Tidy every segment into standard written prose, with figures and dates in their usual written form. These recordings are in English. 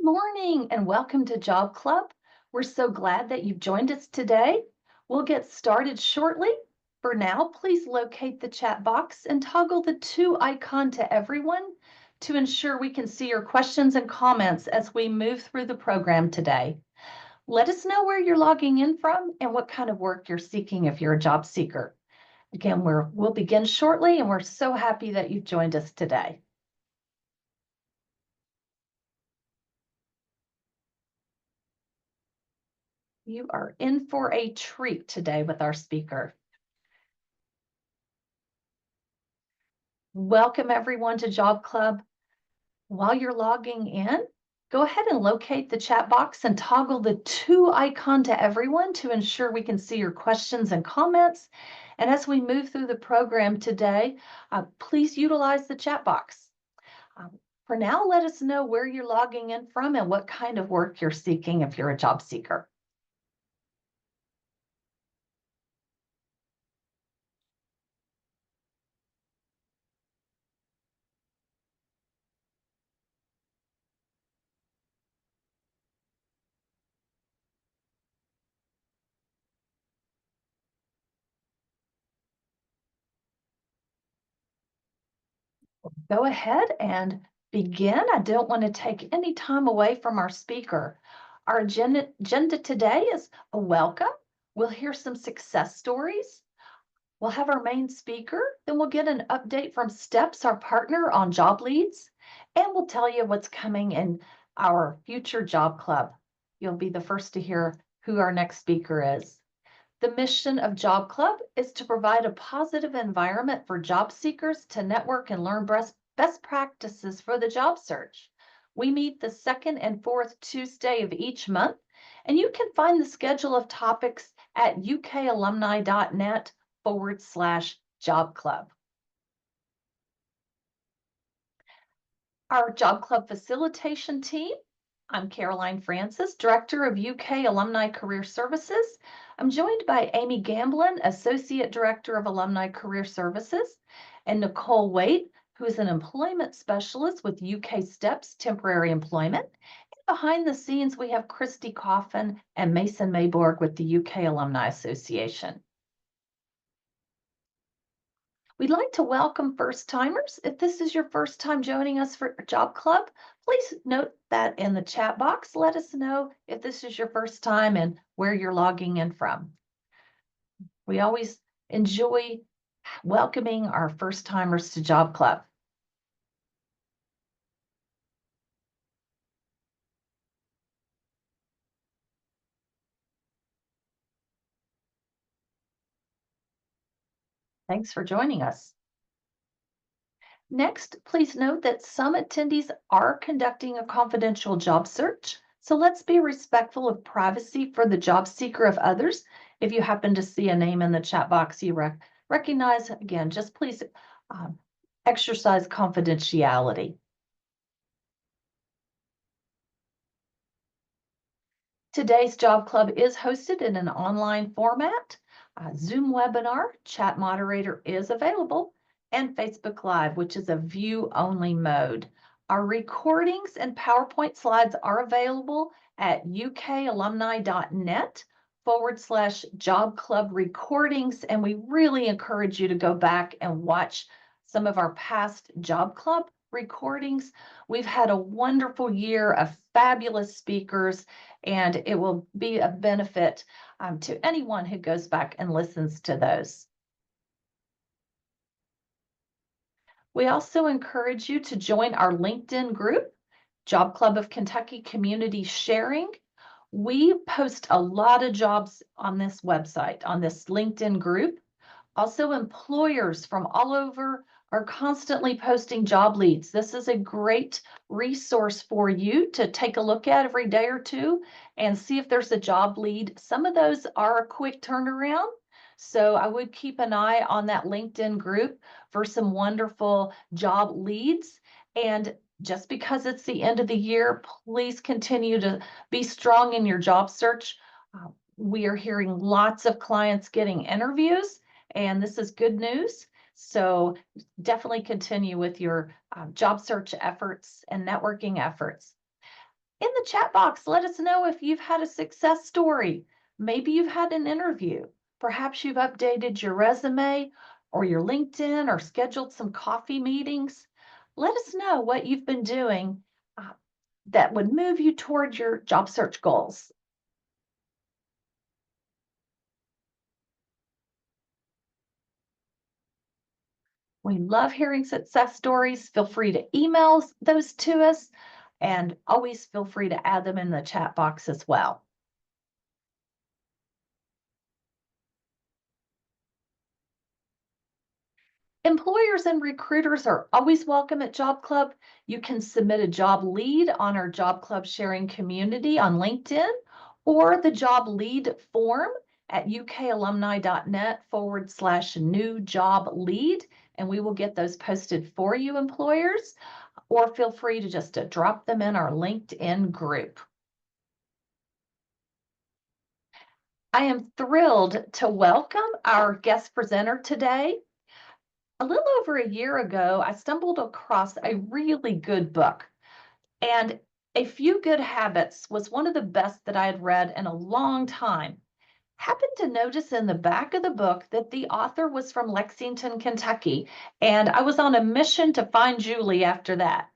morning and welcome to Job Club. We're so glad that you've joined us today. We'll get started shortly. For now, please locate the chat box and toggle the to icon to everyone to ensure we can see your questions and comments as we move through the program today. Let us know where you're logging in from and what kind of work you're seeking if you're a job seeker. Again, we'll begin shortly and we're so happy that you've joined us today. You are in for a treat today with our speaker. Welcome everyone to Job Club. While you're logging in, go ahead and locate the chat box and toggle the to icon to everyone to ensure we can see your questions and comments. And as we move through the program today, please utilize the chat box. For now, let us know where you're logging in from and what kind of work you're seeking if you're a job seeker. Go ahead and begin. I don't want to take any time away from our speaker. Our agenda today is a welcome. We'll hear some success stories. We'll have our main speaker, then we'll get an update from Steps, our partner on job leads, and we'll tell you what's coming in our future job club. You'll be the first to hear who our next speaker is. The mission of Job Club is to provide a positive environment for job seekers to network and learn best practices for the job search. We meet the second and fourth Tuesday of each month, and you can find the schedule of topics at ukalumni.net/Job Club. Our Job Club facilitation team. I'm Caroline Francis, Director of UK Alumni Career Services. I'm joined by Amy Gamblin, Associate Director of Alumni Career Services, and Nicole Waite, who is an employment specialist with UK Steps Temporary Employment. And behind the scenes, we have Christy Coffin and Mason Mayborg with the UK Alumni Association. We'd like to welcome first-timers. If this is your first time joining us for Job Club, please note that in the chat box. Let us know if this is your first time and where you're logging in from. We always enjoy welcoming our first-timers to Job Club. Thanks for joining us. Next, please note that some attendees are conducting a confidential job search, so let's be respectful of privacy for the job seeker of others. If you happen to see a name in the chat box you recognize, again, just please exercise confidentiality. Today's Job Club is hosted in an online format. Zoom webinar, chat moderator is available, and Facebook Live, which is a view-only mode. Our recordings and PowerPoint slides are available at ukalumni.net/Job Club recordings, and we really encourage you to go back and watch some of our past Job Club recordings. We've had a wonderful year of fabulous speakers, and it will be a benefit to anyone who goes back and listens to those. We also encourage you to join our LinkedIn group, Job Club of Kentucky Community Sharing. We post a lot of jobs on this website, on this LinkedIn group. Also, employers from all over are constantly posting job leads. This is a great resource for you to take a look at every day or two and see if there's a job lead. Some of those are a quick turnaround, so I would keep an eye on that LinkedIn group for some wonderful job leads. And just because it's the end of the year, please continue to be strong in your job search. We are hearing lots of clients getting interviews, and this is good news. So definitely continue with your job search efforts and networking efforts. In the chat box, let us know if you've had a success story. Maybe you've had an interview. Perhaps you've updated your resume or your LinkedIn or scheduled some coffee meetings. Let us know what you've been doing that would move you toward your job search goals. We love hearing success stories. Feel free to email those to us and always feel free to add them in the chat box as well. Employers and recruiters are always welcome at Job Club. You can submit a job lead on our Job Club sharing community on LinkedIn or the job lead form at ukalumni.net/new job lead, and we will get those posted for you, employers, or feel free to just drop them in our LinkedIn group. I am thrilled to welcome our guest presenter today. A little over a year ago, I stumbled across a really good book, and A Few Good Habits was one of the best that I had read in a long time. Happened to notice in the back of the book that the author was from Lexington, Kentucky, and I was on a mission to find Julie after that.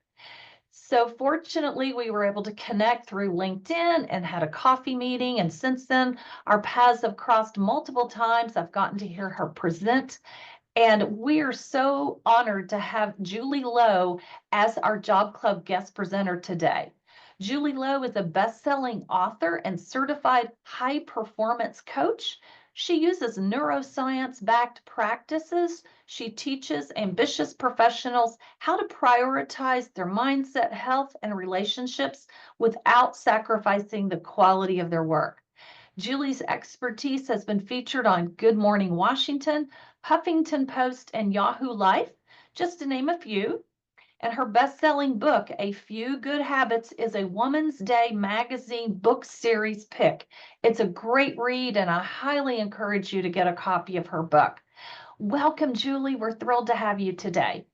So fortunately, we were able to connect through LinkedIn and had a coffee meeting. And since then, our paths have crossed multiple times. I've gotten to hear her present. And we are so honored to have Julie Lowe as our Job Club guest presenter today. Julie Lowe is a best-selling author and certified high-performance coach. She uses neuroscience-backed practices. She teaches ambitious professionals how to prioritize their mindset, health, and relationships without sacrificing the quality of their work. Julie's expertise has been featured on Good Morning Washington, Huffington Post, and Yahoo Life, just to name a few. And her best-selling book, A Few Good Habits, is a Woman's Day magazine book series pick. It's a great read, and I highly encourage you to get a copy of her book. Welcome, Julie. We're thrilled to have you today.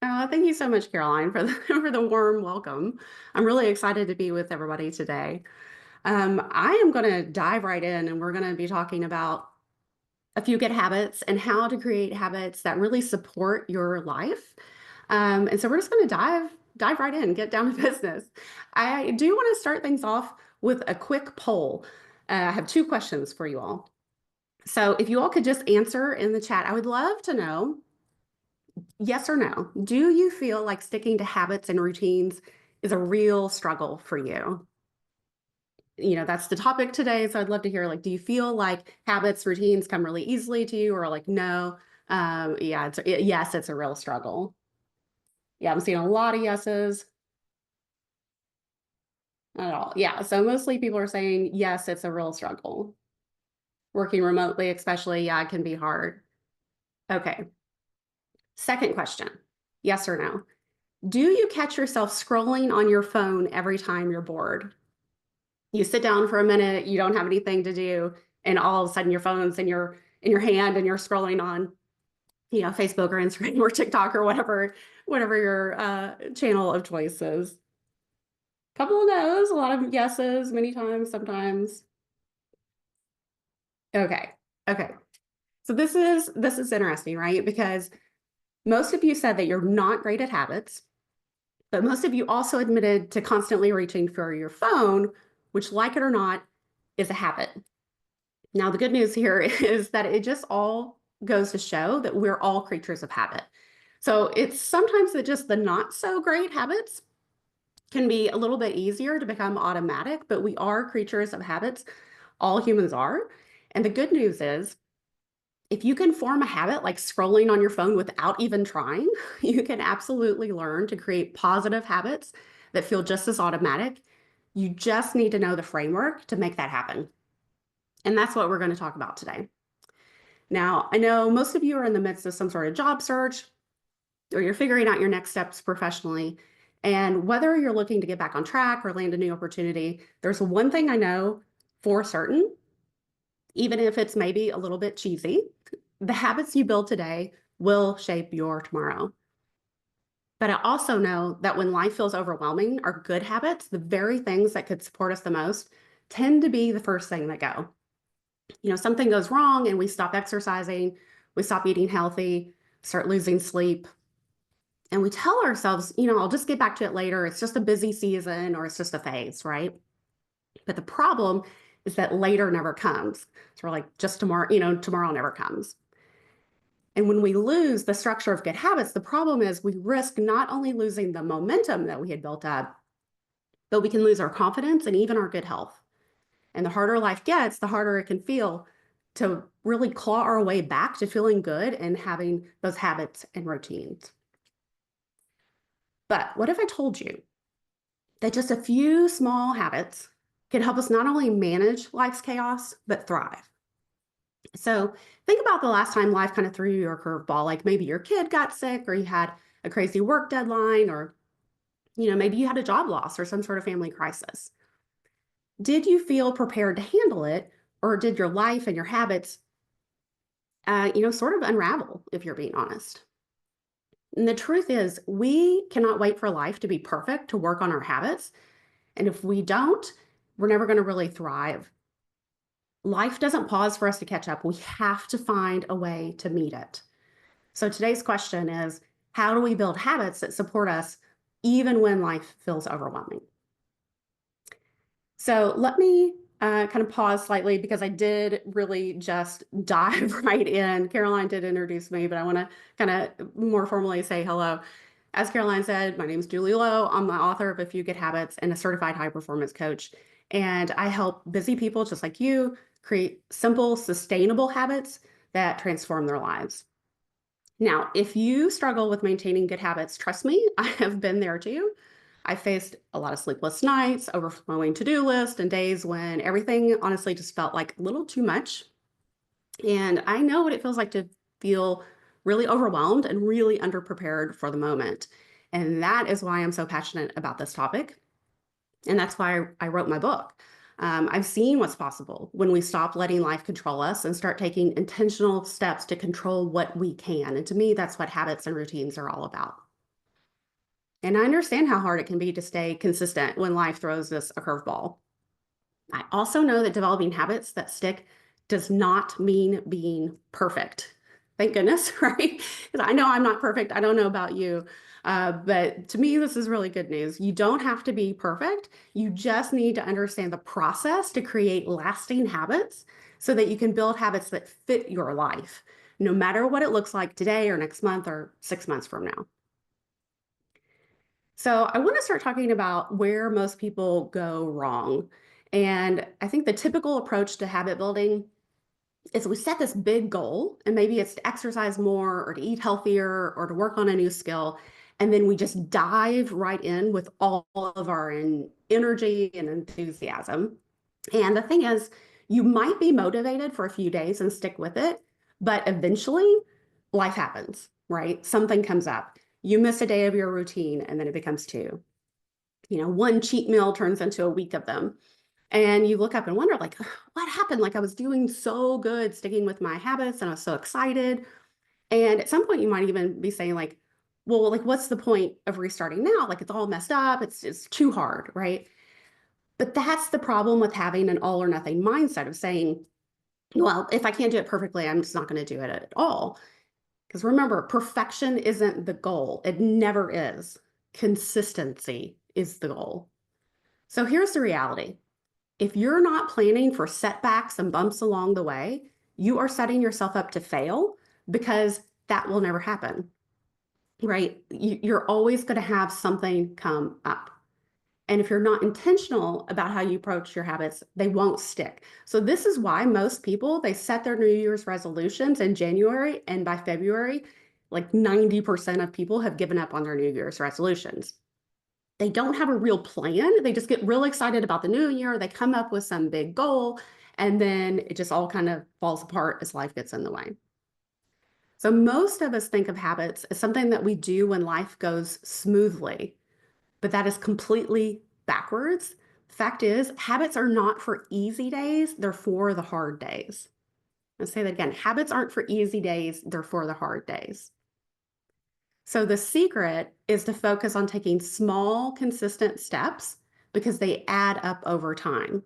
Thank you so much, Caroline, for for the warm welcome. I'm really excited to be with everybody today. I am going to dive right in, and we're going to be talking about a few good habits and how to create habits that really support your life. And so we're just going to dive right in, get down to business. I do want to start things off with a quick poll. I have two questions for you all. So if you all could just answer in the chat, I would love to know, yes or no, do you feel like sticking to habits and routines is a real struggle for you? You know, that's the topic today. So I'd love to hear, like, do you feel like habits, routines come really easily to you, or like, no, yeah, yes, it's a real struggle. Yeah, I'm seeing a lot of yeses. Not at all. Yeah. So mostly people are saying, yes, it's a real struggle. Working remotely, especially, yeah, it can be hard. Okay. Second question, yes or no? Do you catch yourself scrolling on your phone every time you're bored? You sit down for a minute, you don't have anything to do, and all of a sudden your phone's in your hand and you're scrolling on, you know, Facebook or Instagram or TikTok or whatever your channel of choice is. Couple of no's, a lot of yeses, many times, sometimes. Okay. Okay. So this is interesting, right? Because most of you said that you're not great at habits, but most of you also admitted to constantly reaching for your phone, which, like it or not, is a habit. Now, the good news here is that it just all goes to show that we're all creatures of habit. So it's sometimes that just the not so great habits can be a little bit easier to become automatic, but we are creatures of habits. All humans are. And the good news is, if you can form a habit like scrolling on your phone without even trying, you can absolutely learn to create positive habits that feel just as automatic. You just need to know the framework to make that happen. And that's what we're going to talk about today. Now, I know most of you are in the midst of some sort of job search, or you're figuring out your next steps professionally. And whether you're looking to get back on track or land a new opportunity, there's one thing I know for certain, even if it's maybe a little bit cheesy: the habits you build today will shape your tomorrow. But I also know that when life feels overwhelming, our good habits, the very things that could support us the most, tend to be the first thing that go. Something goes wrong and we stop exercising, we stop eating healthy, start losing sleep. And we tell ourselves, I'll just get back to it later. It's just a busy season or it's just a phase, right? But the problem is that later never comes. So we're like, just tomorrow, tomorrow never comes. And when we lose the structure of good habits, the problem is we risk not only losing the momentum that we had built up, but we can lose our confidence and even our good health. And the harder life gets, the harder it can feel to really claw our way back to feeling good and having those habits and routines. But what if I told you that just a few small habits can help us not only manage life's chaos, but thrive? So think about the last time life kind of threw you a curveball, like maybe your kid got sick or you had a crazy work deadline, or maybe you had a job loss or some sort of family crisis. Did you feel prepared to handle it, or did your life and your habits, sort of unravel, if you're being honest? And the truth is, we cannot wait for life to be perfect to work on our habits. And if we don't, we're never going to really thrive. Life doesn't pause for us to catch up. We have to find a way to meet it. So today's question is, how do we build habits that support us even when life feels overwhelming? So let me kind of pause slightly because I did really just dive right in. Caroline did introduce me, but I want to kind of more formally say hello. As Caroline said, my name is Julie Lowe. I'm the author of A Few Good Habits and a certified high performance coach. And I help busy people just like you create simple, sustainable habits that transform their lives. Now, if you struggle with maintaining good habits, trust me, I have been there too. I faced a lot of sleepless nights, overflowing to-do lists, and days when everything honestly just felt like a little too much. And I know what it feels like to feel really overwhelmed and really underprepared for the moment. And that is why I'm so passionate about this topic. And that's why I wrote my book. I've seen what's possible when we stop letting life control us and start taking intentional steps to control what we can. And to me, that's what habits and routines are all about. And I understand how hard it can be to stay consistent when life throws us a curveball. I also know that developing habits that stick does not mean being perfect. Thank goodness, right? Because I know I'm not perfect. I don't know about you. But to me, this is really good news. You don't have to be perfect. You just need to understand the process to create lasting habits so that you can build habits that fit your life, no matter what it looks like today or next month or 6 months from now. So I want to start talking about where most people go wrong. And I think the typical approach to habit building is we set this big goal, and maybe it's to exercise more or to eat healthier or to work on a new skill. And then we just dive right in with all of our energy and enthusiasm. And the thing is, you might be motivated for a few days and stick with it, but eventually life happens, right? Something comes up. You miss a day of your routine and then it becomes two. One cheat meal turns into a week of them. And you look up and wonder, like, what happened? Like, I was doing so good, sticking with my habits, and I was so excited. And at some point, you might even be saying, like, well, like, what's the point of restarting now? Like, it's all messed up. It's too hard, right? But that's the problem with having an all or nothing mindset of saying, well, if I can't do it perfectly, I'm just not going to do it at all. Because remember, perfection isn't the goal. It never is. Consistency is the goal. So here's the reality. If you're not planning for setbacks and bumps along the way, you are setting yourself up to fail because that will never happen, right? You're always going to have something come up. And if you're not intentional about how you approach your habits, they won't stick. So this is why most people, they set their New Year's resolutions in January, and by February, like 90% of people have given up on their New Year's resolutions. They don't have a real plan. They just get real excited about the new year. They come up with some big goal, and then it just all kind of falls apart as life gets in the way. So most of us think of habits as something that we do when life goes smoothly, but that is completely backwards. Fact is, habits are not for easy days, they're for the hard days. I'll say that again. Habits aren't for easy days, they're for the hard days. So the secret is to focus on taking small, consistent steps because they add up over time.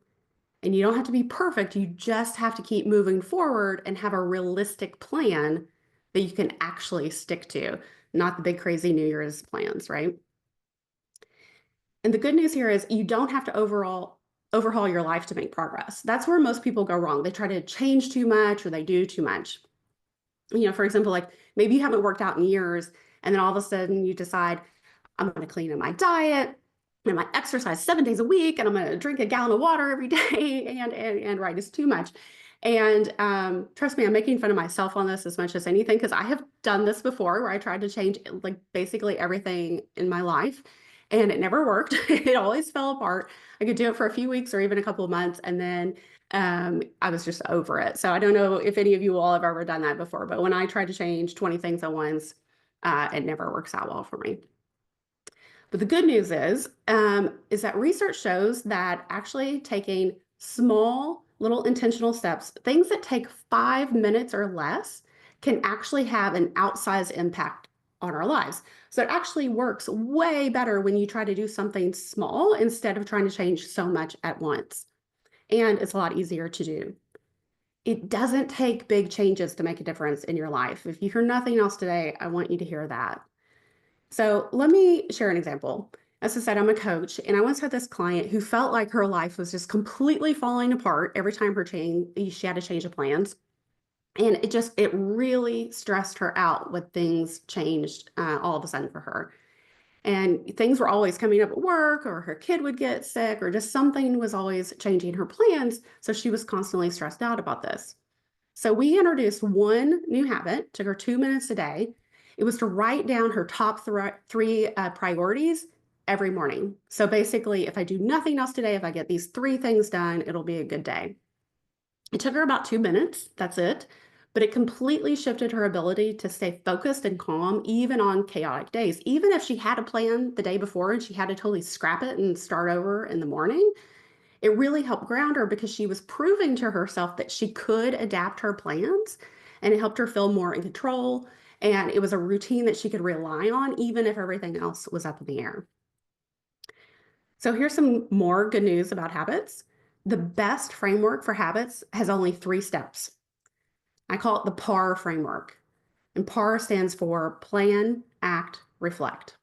And you don't have to be perfect. You just have to keep moving forward and have a realistic plan that you can actually stick to, not the big crazy New Year's plans, right? And the good news here is you don't have to overhaul your life to make progress. That's where most people go wrong. They try to change too much or they do too much. For example, like maybe you haven't worked out in years and then all of a sudden you decide, I'm going to clean up my diet and I exercise 7 days a week and I'm going to drink a gallon of water every day and right, it's too much. And trust me, I'm making fun of myself on this as much as anything because I have done this before where I tried to change like basically everything in my life and it never worked. It always fell apart. I could do it for a few weeks or even a couple of months and then I was just over it. So I don't know if any of you all have ever done that before, but when I try to change 20 things at once, it never works out well for me. But the good news is that research shows that actually taking small little intentional steps, things that take 5 minutes or less, can actually have an outsized impact on our lives. So it actually works way better when you try to do something small instead of trying to change so much at once. And it's a lot easier to do. It doesn't take big changes to make a difference in your life. If you hear nothing else today, I want you to hear that. So let me share an example. As I said, I'm a coach, and I once had this client who felt like her life was just completely falling apart every time she had a change of plans. And it really stressed her out when things changed all of a sudden for her. And things were always coming up at work, or her kid would get sick, or just something was always changing her plans. So she was constantly stressed out about this. So we introduced one new habit, took her 2 minutes a day. It was to write down her top three priorities every morning. So basically, if I do nothing else today, if I get these 3 things done, it'll be a good day. It took her about 2 minutes, that's it. But it completely shifted her ability to stay focused and calm, even on chaotic days. Even if she had a plan the day before and she had to totally scrap it and start over in the morning, it really helped ground her because she was proving to herself that she could adapt her plans and it helped her feel more in control. And it was a routine that she could rely on, even if everything else was up in the air. So here's some more good news about habits. The best framework for habits has only 3 steps. I call it the PAR framework. And PAR stands for plan, act, reflect.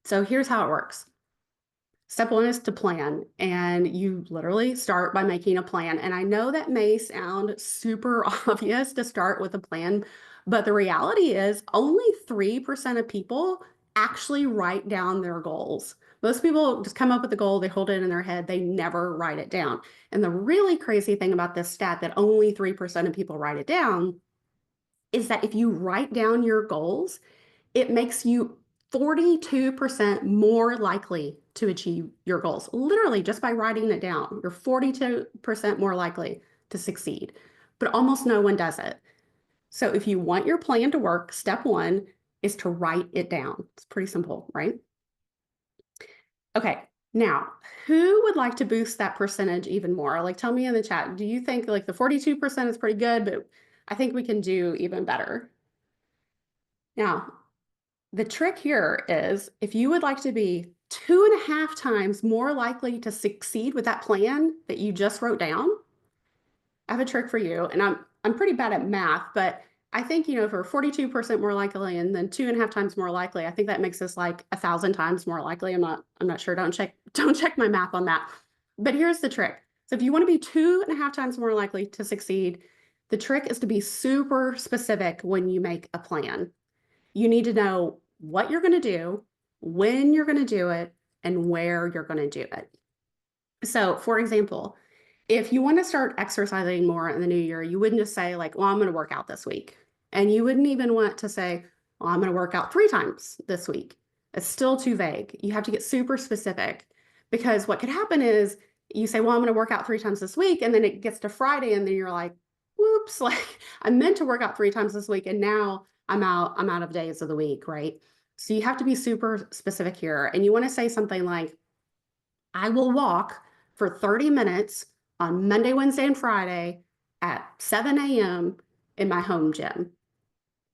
So here's how it works. Step 1 is to plan, and you literally start by making a plan. And I know that may sound super obvious to start with a plan, but the reality is only 3% of people actually write down their goals. Most people just come up with a goal, they hold it in their head, they never write it down. And the really crazy thing about this stat that only 3% of people write it down is that if you write down your goals, it makes you 42% more likely to achieve your goals. Literally, just by writing it down, you're 42% more likely to succeed. But almost no one does it. So if you want your plan to work, step 1 is to write it down. It's pretty simple, right? Okay, now, who would like to boost that percentage even more? Like, tell me in the chat, do you think like the 42% is pretty good, but I think we can do even better? Now, the trick here is if you would like to be 2.5 times more likely to succeed with that plan that you just wrote down, I have a trick for you. And I'm pretty bad at math, but I think, if we're 42% more likely and then 2.5 times more likely, I think that makes us like 1,000 times more likely. I'm not sure. Don't check my math on that. But here's the trick. So if you want to be 2.5 times more likely to succeed, the trick is to be super specific when you make a plan. You need to know what you're going to do, when you're going to do it, and where you're going to do it. So, for example, if you want to start exercising more in the new year, you wouldn't just say like, well, I'm going to work out this week. And you wouldn't even want to say, well, I'm going to work out 3 times this week. It's still too vague. You have to get super specific because what could happen is you say, well, I'm going to work out 3 times this week. And then it gets to Friday and then you're like, whoops, like I meant to work out 3 times this week. And now I'm out of days of the week, right? So you have to be super specific here. And you want to say something like, I will walk for 30 minutes on Monday, Wednesday, and Friday at 7 a.m. in my home gym.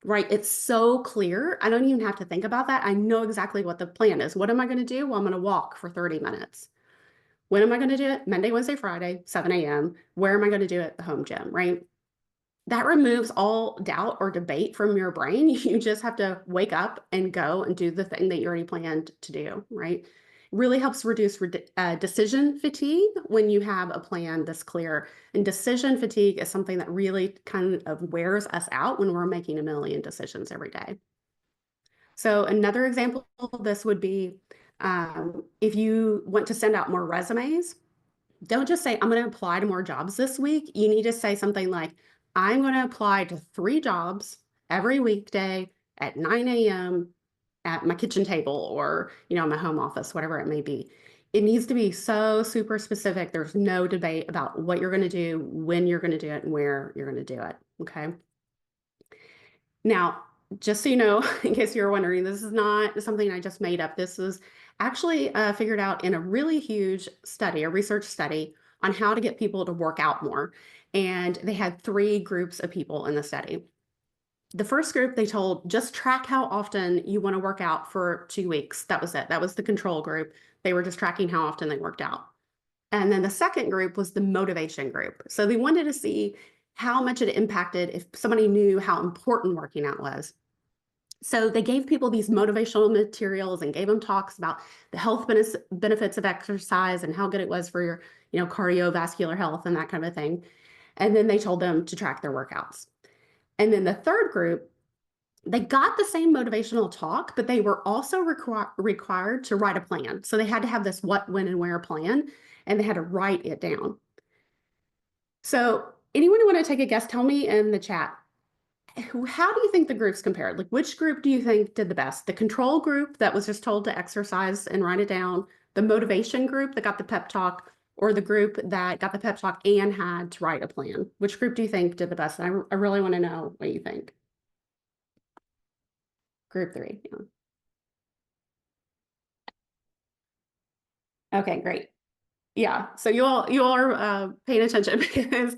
right? It's so clear. I don't even have to think about that. I know exactly what the plan is. What am I going to do? Well, I'm going to walk for 30 minutes. When am I going to do it? Monday, Wednesday, Friday, 7 a.m. Where am I going to do it? The home gym, right? That removes all doubt or debate from your brain. You just have to wake up and go and do the thing that you already planned to do, right? Really helps reduce decision fatigue when you have a plan this clear. And decision fatigue is something that really kind of wears us out when we're making a million decisions every day. So another example of this would be if you want to send out more resumes, don't just say, I'm going to apply to more jobs this week. You need to say something like, I'm going to apply to 3 jobs every weekday at 9 a.m. at my kitchen table or, my home office, whatever it may be. It needs to be so super specific. There's no debate about what you're going to do, when you're going to do it, and where you're going to do it. Okay. Now, just so you know, in case you're wondering, this is not something I just made up. This is actually figured out in a really huge study, a research study on how to get people to work out more. And they had 3 groups of people in the study. The first group, they told just track how often you want to work out for 2 weeks. That was it. That was the control group. They were just tracking how often they worked out. And then the second group was the motivation group. So they wanted to see how much it impacted if somebody knew how important working out was. So they gave people these motivational materials and gave them talks about the health benefits of exercise and how good it was for your, cardiovascular health and that kind of thing. And then they told them to track their workouts. And then the third group, they got the same motivational talk, but they were also required to write a plan. So they had to have this what, when, and where plan, and they had to write it down. So anyone who want to take a guess, tell me in the chat, how do you think the groups compared? Like, which group do you think did the best? The control group that was just told to exercise and write it down, the motivation group that got the pep talk, or the group that got the pep talk and had to write a plan? Which group do you think did the best? I really want to know what you think. Group 3. Yeah. Okay, great. Yeah, so you all are paying attention because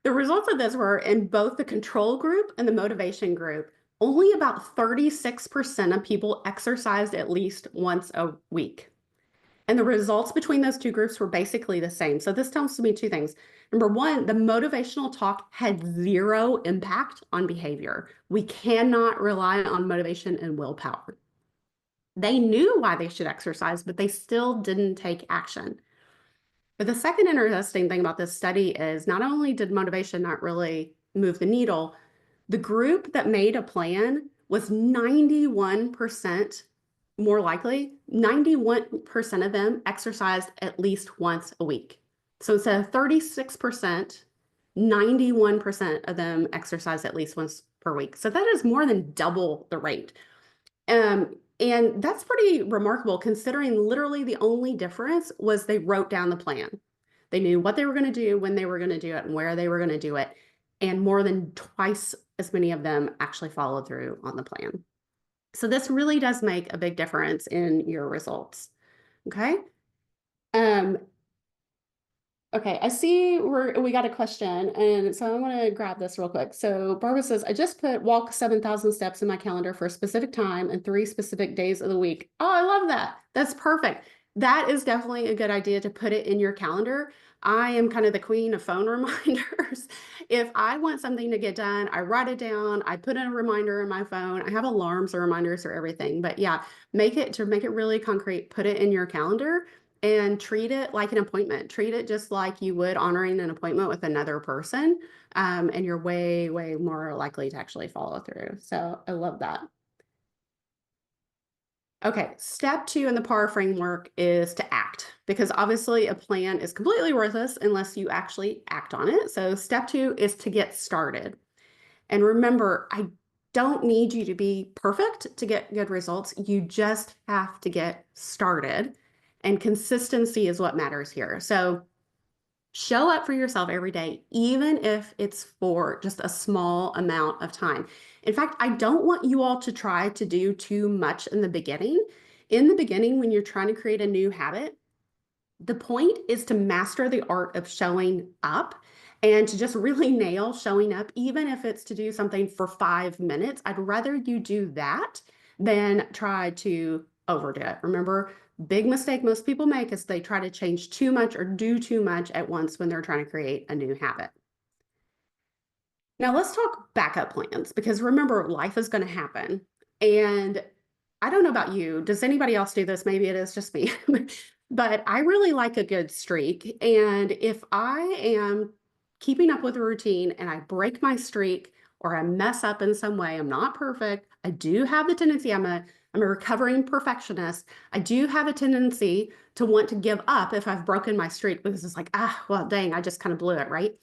the results of this were in both the control group and the motivation group. Only about 36% of people exercised at least once a week. And the results between those 2 groups were basically the same. So this tells me 2 things. Number 1, the motivational talk had 0 impact on behavior. We cannot rely on motivation and willpower. They knew why they should exercise, but they still didn't take action. But the second interesting thing about this study is not only did motivation not really move the needle, the group that made a plan was 91% more likely. 91% of them exercised at least once a week. So instead of 36%, 91% of them exercised at least once per week. So that is more than double the rate. And that's pretty remarkable considering literally the only difference was they wrote down the plan. They knew what they were going to do, when they were going to do it, and where they were going to do it. And more than twice as many of them actually followed through on the plan. So this really does make a big difference in your results. Okay. Okay, I see we got a question, and so I want to grab this real quick. So Barbara says, I just put walk 7,000 steps in my calendar for a specific time and 3 specific days of the week. Oh, I love that. That's perfect. That is definitely a good idea to put it in your calendar. I am kind of the queen of phone reminders. If I want something to get done, I write it down. I put in a reminder in my phone. I have alarms or reminders for everything. But yeah, make it really concrete. Put it in your calendar. And treat it like an appointment. Treat it just like you would honoring an appointment with another person. And you're way, way more likely to actually follow through. So I love that. Okay, step 2 in the PAR framework is to act, because obviously a plan is completely worthless unless you actually act on it. So step 2 is to get started. And remember, I don't need you to be perfect to get good results. You just have to get started. And consistency is what matters here. So show up for yourself every day, even if it's for just a small amount of time. In fact, I don't want you all to try to do too much in the beginning. In the beginning, when you're trying to create a new habit, the point is to master the art of showing up and to just really nail showing up, even if it's to do something for 5 minutes. I'd rather you do that than try to overdo it. Remember, big mistake most people make is they try to change too much or do too much at once when they're trying to create a new habit. Now let's talk backup plans, because remember, life is going to happen. And I don't know about you. Does anybody else do this? Maybe it is just me. But I really like a good streak. And if I am keeping up with a routine and I break my streak or I mess up in some way, I'm not perfect. I do have the tendency, I'm a recovering perfectionist. I do have a tendency to want to give up if I've broken my streak, because it's like, well, dang, I just kind of blew it, right?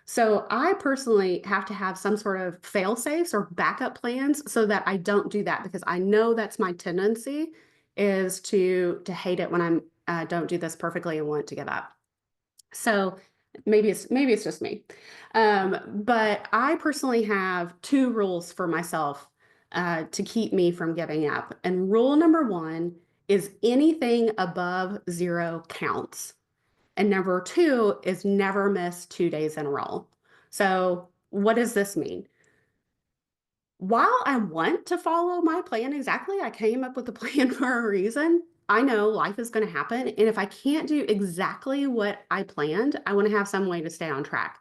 So I personally have to have some sort of fail safes or backup plans so that I don't do that, because I know that's my tendency, is to hate it when I'm don't do this perfectly and want to give up. So maybe it's just me. But I personally have two rules for myself to keep me from giving up. And rule number one is anything above 0 counts. And number two is never miss 2 days in a row. So what does this mean? While I want to follow my plan exactly, I came up with a plan for a reason. I know life is going to happen. And if I can't do exactly what I planned, I want to have some way to stay on track.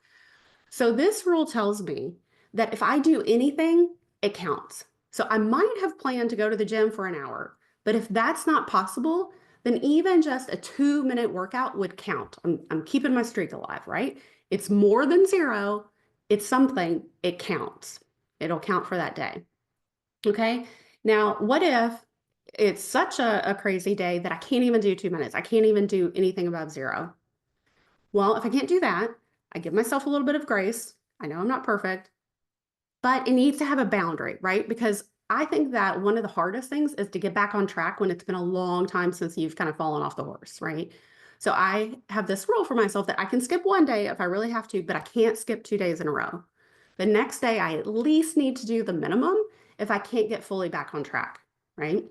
So this rule tells me that if I do anything, it counts. So I might have planned to go to the gym for an hour, but if that's not possible, then even just a 2-minute workout would count. I'm keeping my streak alive, right? It's more than 0. It's something, it counts. It'll count for that day. Okay. Now, what if it's such a crazy day that I can't even do 2 minutes? I can't even do anything above 0. Well, if I can't do that, I give myself a little bit of grace. I know I'm not perfect, but it needs to have a boundary, right? Because I think that one of the hardest things is to get back on track when it's been a long time since you've kind of fallen off the horse, right? So I have this rule for myself that I can skip one day if I really have to, but I can't skip 2 days in a row. The next day, I at least need to do the minimum if I can't get fully back on track, right?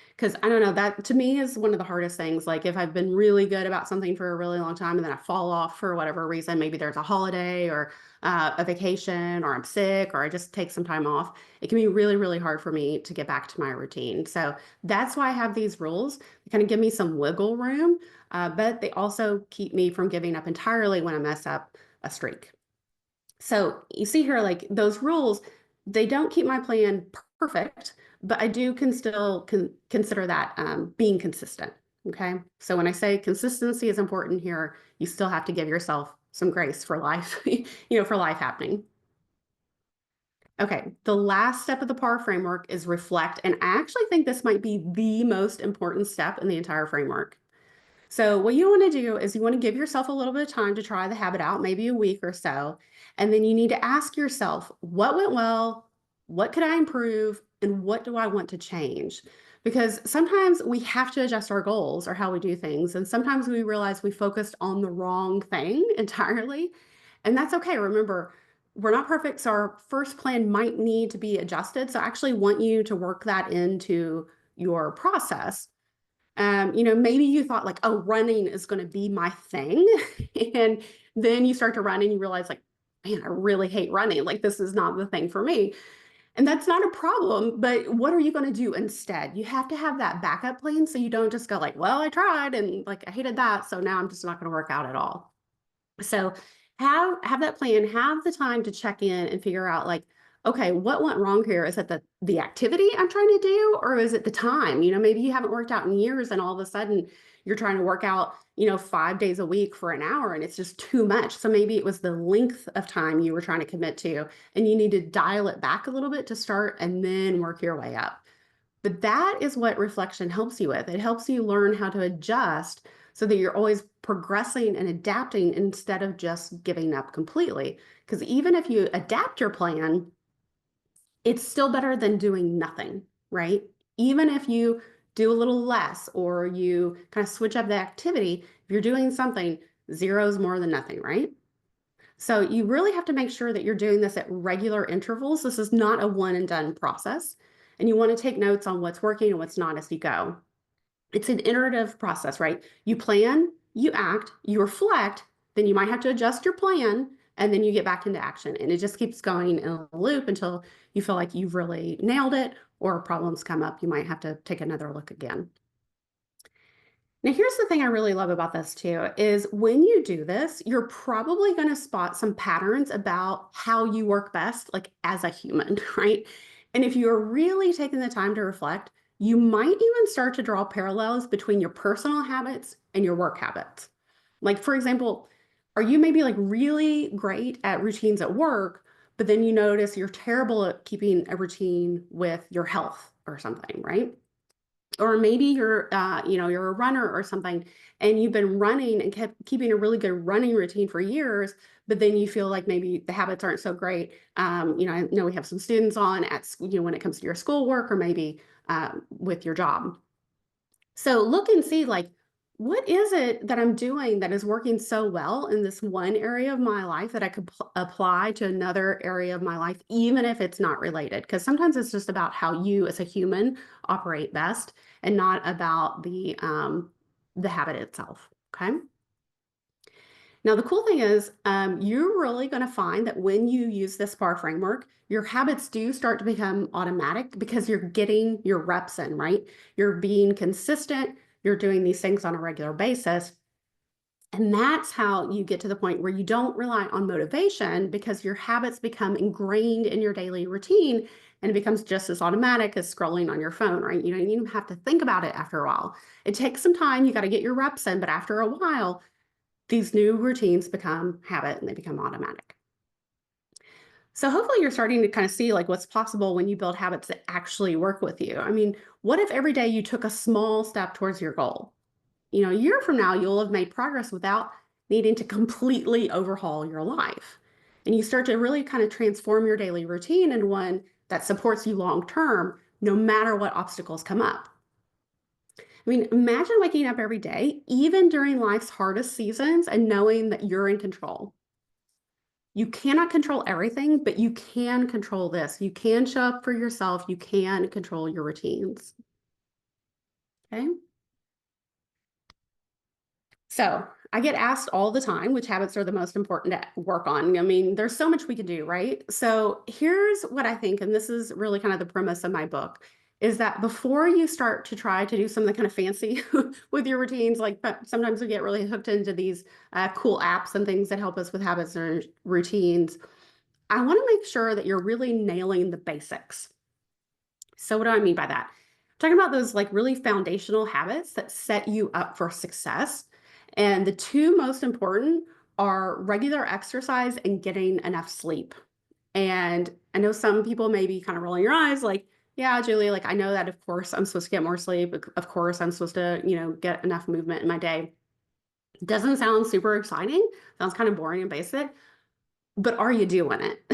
Because I don't know, that to me is one of the hardest things. Like if I've been really good about something for a really long time and then I fall off for whatever reason, maybe there's a holiday or a vacation, or I'm sick, or I just take some time off, it can be really, really hard for me to get back to my routine. So that's why I have these rules. They kind of give me some wiggle room, but they also keep me from giving up entirely when I mess up a streak. So you see here, like those rules, they don't keep my plan perfect, but I can still consider that being consistent. Okay. So when I say consistency is important here, you still have to give yourself some grace for life, for life happening. Okay. The last step of the PAR framework is reflect. And I actually think this might be the most important step in the entire framework. So what you want to do is you want to give yourself a little bit of time to try the habit out, maybe a week or so. And then you need to ask yourself, what went well? What could I improve? And what do I want to change? Because sometimes we have to adjust our goals or how we do things. And sometimes we realize we focused on the wrong thing entirely. And that's okay. Remember, we're not perfect. So our first plan might need to be adjusted. So I actually want you to work that into your process. Maybe you thought like, oh, running is going to be my thing. And then you start to run and you realize like, man, I really hate running. Like this is not the thing for me. And that's not a problem, but what are you going to do instead? You have to have that backup plan so you don't just go like, well, I tried and like I hated that, so now I'm just not going to work out at all. So have that plan, have the time to check in and figure out like, okay, what went wrong here? Is it the activity I'm trying to do, or is it the time? Maybe you haven't worked out in years and all of a sudden you're trying to work out, 5 days a week for an hour and it's just too much. So maybe it was the length of time you were trying to commit to and you need to dial it back a little bit to start and then work your way up. But that is what reflection helps you with. It helps you learn how to adjust so that you're always progressing and adapting instead of just giving up completely. Because even if you adapt your plan, it's still better than doing nothing, right? Even if you do a little less or you kind of switch up the activity, if you're doing something, 0 is more than nothing, right? So you really have to make sure that you're doing this at regular intervals. This is not a one and done process. And you want to take notes on what's working and what's not as you go. It's an iterative process, right? You plan, you act, you reflect, then you might have to adjust your plan, and then you get back into action. And it just keeps going in a loop until you feel like you've really nailed it, or problems come up. You might have to take another look again. Now, here's the thing I really love about this too, is when you do this, you're probably going to spot some patterns about how you work best, like as a human, right? And if you're really taking the time to reflect, you might even start to draw parallels between your personal habits and your work habits. Like, for example, are you maybe like really great at routines at work, but then you notice you're terrible at keeping a routine with your health or something, right? Or maybe you're a runner or something, and you've been running and kept keeping a really good running routine for years, but then you feel like maybe the habits aren't so great. I know we have some students on at when it comes to your schoolwork, or maybe with your job. So look and see, like, what is it that I'm doing that is working so well in this one area of my life that I could apply to another area of my life, even if it's not related? Because sometimes it's just about how you as a human operate best, and not about the habit itself. Okay. Now, the cool thing is, you're really going to find that when you use this SPAR framework, your habits do start to become automatic because you're getting your reps in, right? You're being consistent, you're doing these things on a regular basis. And that's how you get to the point where you don't rely on motivation, because your habits become ingrained in your daily routine, and it becomes just as automatic as scrolling on your phone, right? You don't even have to think about it after a while. It takes some time, you got to get your reps in, but after a while, these new routines become habit and they become automatic. So hopefully you're starting to kind of see like what's possible when you build habits that actually work with you. I mean, what if every day you took a small step towards your goal? A year from now, you'll have made progress without needing to completely overhaul your life. And you start to really kind of transform your daily routine into one that supports you long term, no matter what obstacles come up. I mean, imagine waking up every day, even during life's hardest seasons, and knowing that you're in control. You cannot control everything, but you can control this. You can show up for yourself. You can control your routines. Okay. So I get asked all the time which habits are the most important to work on. I mean, there's so much we can do, right? So here's what I think, and this is really kind of the premise of my book, is that before you start to try to do something kind of fancy with your routines, like sometimes we get really hooked into these cool apps and things that help us with habits and routines, I want to make sure that you're really nailing the basics. So what do I mean by that? I'm talking about those like really foundational habits that set you up for success. And the two most important are regular exercise and getting enough sleep. And I know some people may be kind of rolling your eyes like, yeah, Julie, like I know that of course I'm supposed to get more sleep. Of course I'm supposed to, get enough movement in my day. Doesn't sound super exciting. Sounds kind of boring and basic. But are you doing it?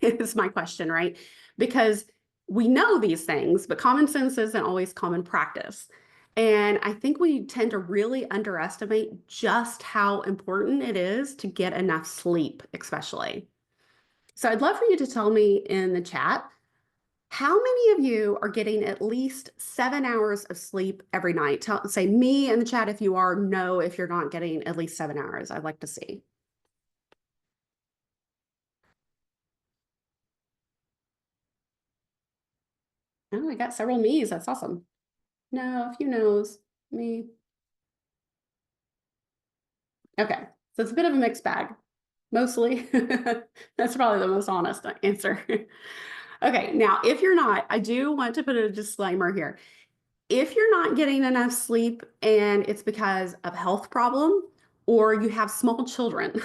Is my question, right? Because we know these things, but common sense isn't always common practice. And I think we tend to really underestimate just how important it is to get enough sleep, especially. So I'd love for you to tell me in the chat, how many of you are getting at least 7 hours of sleep every night? Say me in the chat if you are, no if you're not getting at least 7 hours. I'd like to see. Oh, I got several me's. That's awesome. No, a few no's. Me. Okay, so it's a bit of a mixed bag. Mostly. That's probably the most honest answer. Okay, now if you're not, I do want to put a disclaimer here. If you're not getting enough sleep and it's because of health problem, or you have small children,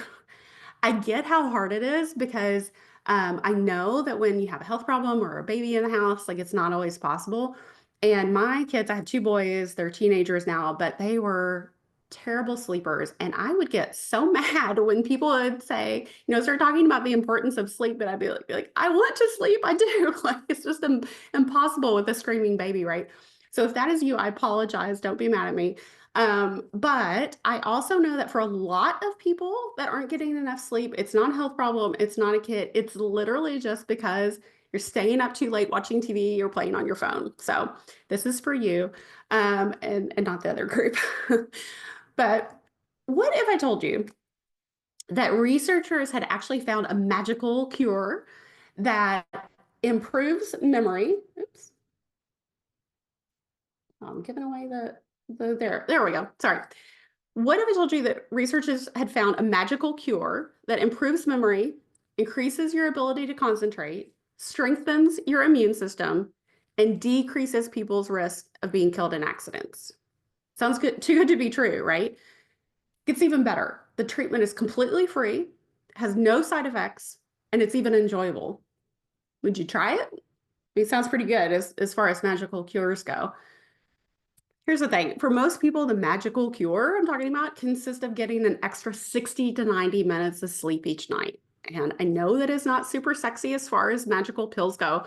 I get how hard it is, because I know that when you have a health problem or a baby in the house, like it's not always possible. And my kids, I have two boys, they're teenagers now, but they were terrible sleepers. And I would get so mad when people would say, start talking about the importance of sleep. But I'd be like, I want to sleep. I do. Like, it's just impossible with a screaming baby, right? So if that is you, I apologize. Don't be mad at me. But I also know that for a lot of people that aren't getting enough sleep, it's not a health problem. It's not a kid. It's literally just because you're staying up too late watching TV or playing on your phone. So this is for you, and not the other group. But what if I told you that researchers had actually found a magical cure that improves memory. Oops. I'm giving away there we go. Sorry. What if I told you that researchers had found a magical cure that improves memory, increases your ability to concentrate, strengthens your immune system, and decreases people's risk of being killed in accidents? Sounds good, too good to be true, right? Gets even better. The treatment is completely free, has no side effects, and it's even enjoyable. Would you try it? It sounds pretty good as far as magical cures go. Here's the thing. For most people, the magical cure I'm talking about consists of getting an extra 60 to 90 minutes of sleep each night. And I know that is not super sexy as far as magical pills go,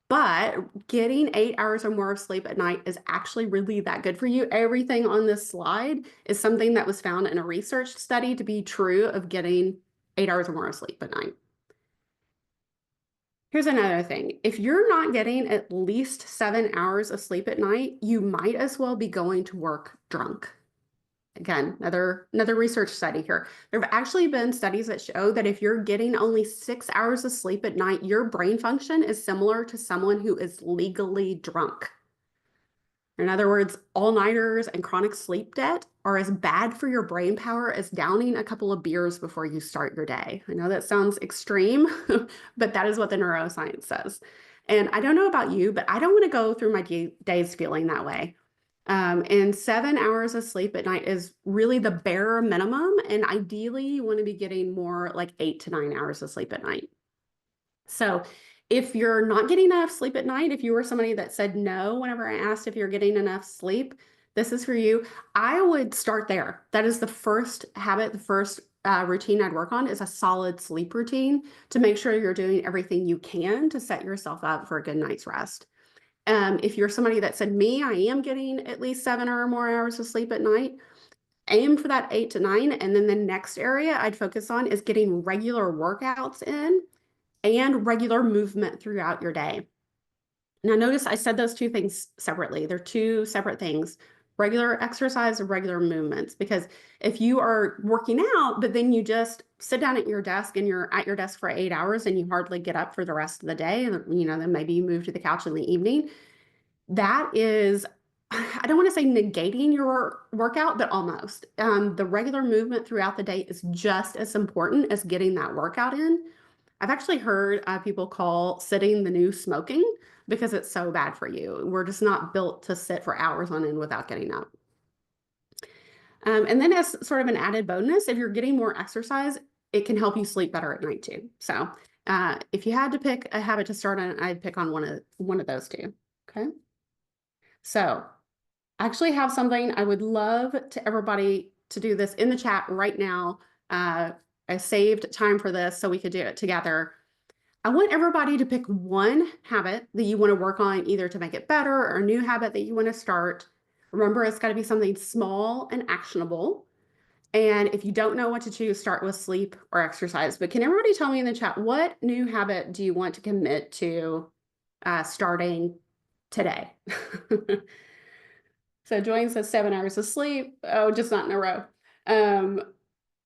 but getting 8 hours or more of sleep at night is actually really that good for you. Everything on this slide is something that was found in a research study to be true of getting 8 hours or more of sleep at night. Here's another thing. If you're not getting at least 7 hours of sleep at night, you might as well be going to work drunk. Again, another research study here. There have actually been studies that show that if you're getting only 6 hours of sleep at night, your brain function is similar to someone who is legally drunk. In other words, all-nighters and chronic sleep debt are as bad for your brain power as downing a couple of beers before you start your day. I know that sounds extreme, but that is what the neuroscience says. And I don't know about you, but I don't want to go through my days feeling that way. And 7 hours of sleep at night is really the bare minimum. And ideally, you want to be getting more like 8 to 9 hours of sleep at night. So if you're not getting enough sleep at night, if you were somebody that said no whenever I asked if you're getting enough sleep, this is for you. I would start there. That is the first habit, the first routine I'd work on is a solid sleep routine to make sure you're doing everything you can to set yourself up for a good night's rest. If you're somebody that said me, I am getting at least 7 or more hours of sleep at night, aim for that 8 to 9. And then the next area I'd focus on is getting regular workouts in and regular movement throughout your day. Now, notice I said those two things separately. They're two separate things, regular exercise and regular movements, because if you are working out, but then you just sit down at your desk and you're at your desk for 8 hours and you hardly get up for the rest of the day, and then maybe you move to the couch in the evening, that is, I don't want to say negating your workout, but almost. The regular movement throughout the day is just as important as getting that workout in. I've actually heard people call sitting the new smoking because it's so bad for you. We're just not built to sit for hours on end without getting up. And then as sort of an added bonus, if you're getting more exercise, it can help you sleep better at night too. So if you had to pick a habit to start on, I'd pick on one of those two. Okay. So I actually have something I would love to everybody to do this in the chat right now. I saved time for this so we could do it together. I want everybody to pick one habit that you want to work on, either to make it better or a new habit that you want to start. Remember, it's got to be something small and actionable. And if you don't know what to choose, start with sleep or exercise. But can everybody tell me in the chat, what new habit do you want to commit to starting today? So Joanne says 7 hours of sleep. Oh, just not in a row.